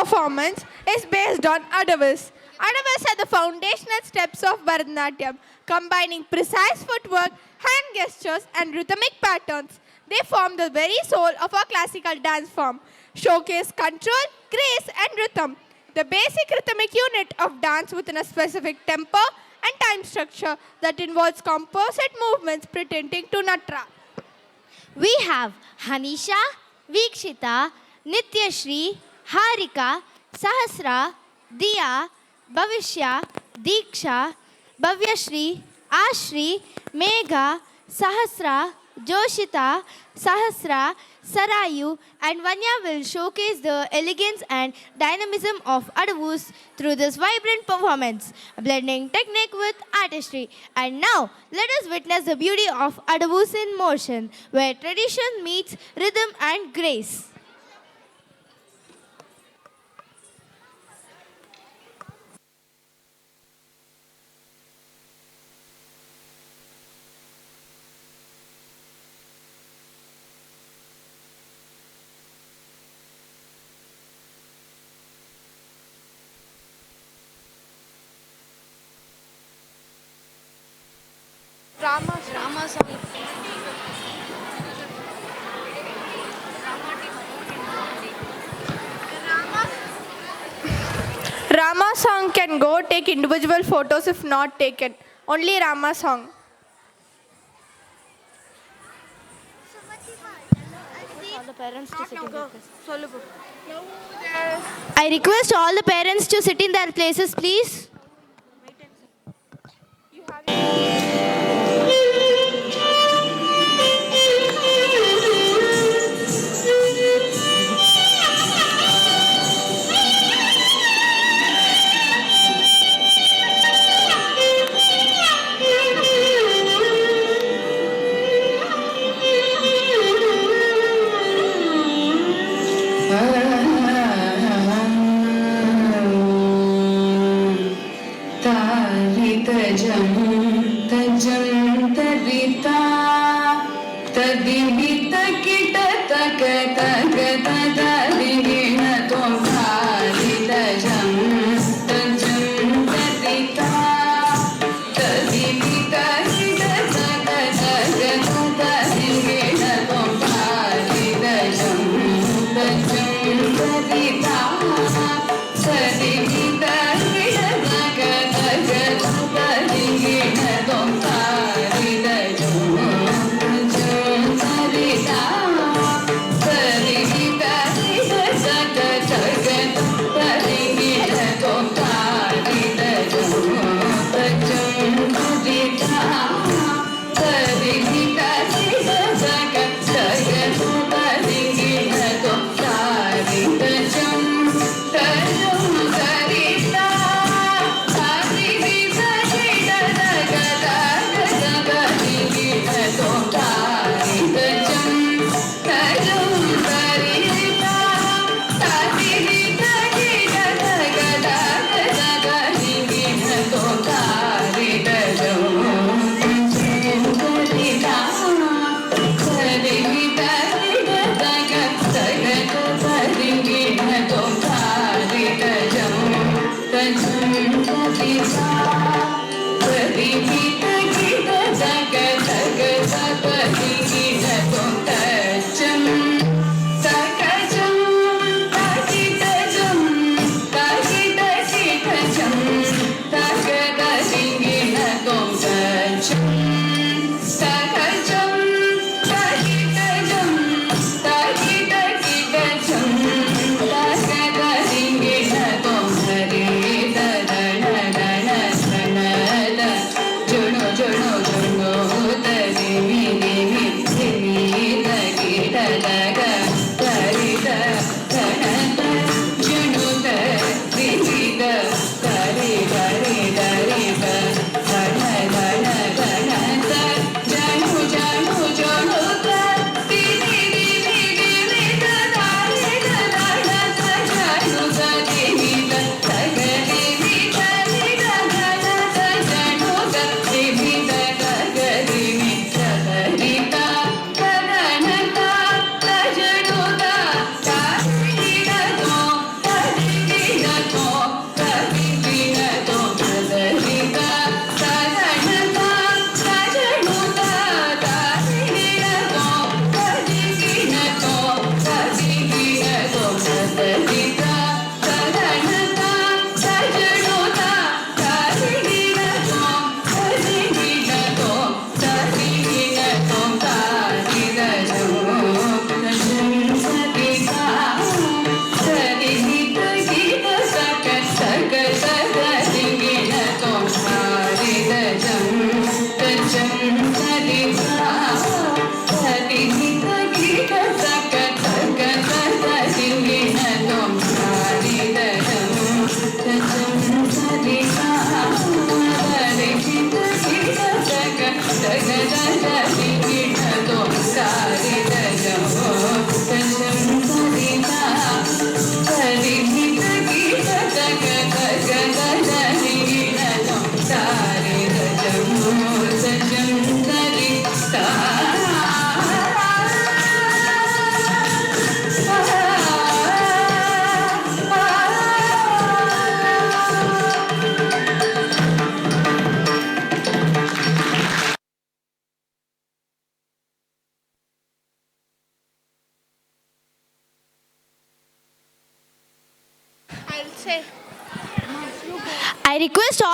performance is based on Adavas. Adavas are the foundational steps of Bharatanatyam, combining precise footwork, hand gestures, and rhythmic patterns. They form the very soul of our classical dance form, showcase control, grace, and rhythm. The basic rhythmic unit of dance within a specific tempo and time structure that involves composite movements pretending to Natra. We have Hanisha, Vikshita, Nityashri, Harika, Sahasra, Diya, Bhavishya, Diksha, Bhavyashri, Ashri, Megha, Sahasra, Joshita, Sahasra, Sarayu, and Vanya will showcase the elegance and dynamism of Adavus through this vibrant performance, blending technique with artistry. And now, let us witness the beauty of Adavus in motion, where tradition meets rhythm and grace. Rama song. Rama song can go take individual photos if not taken. Only Rama song. I request all the parents to sit in their places, please. I'll say. I request all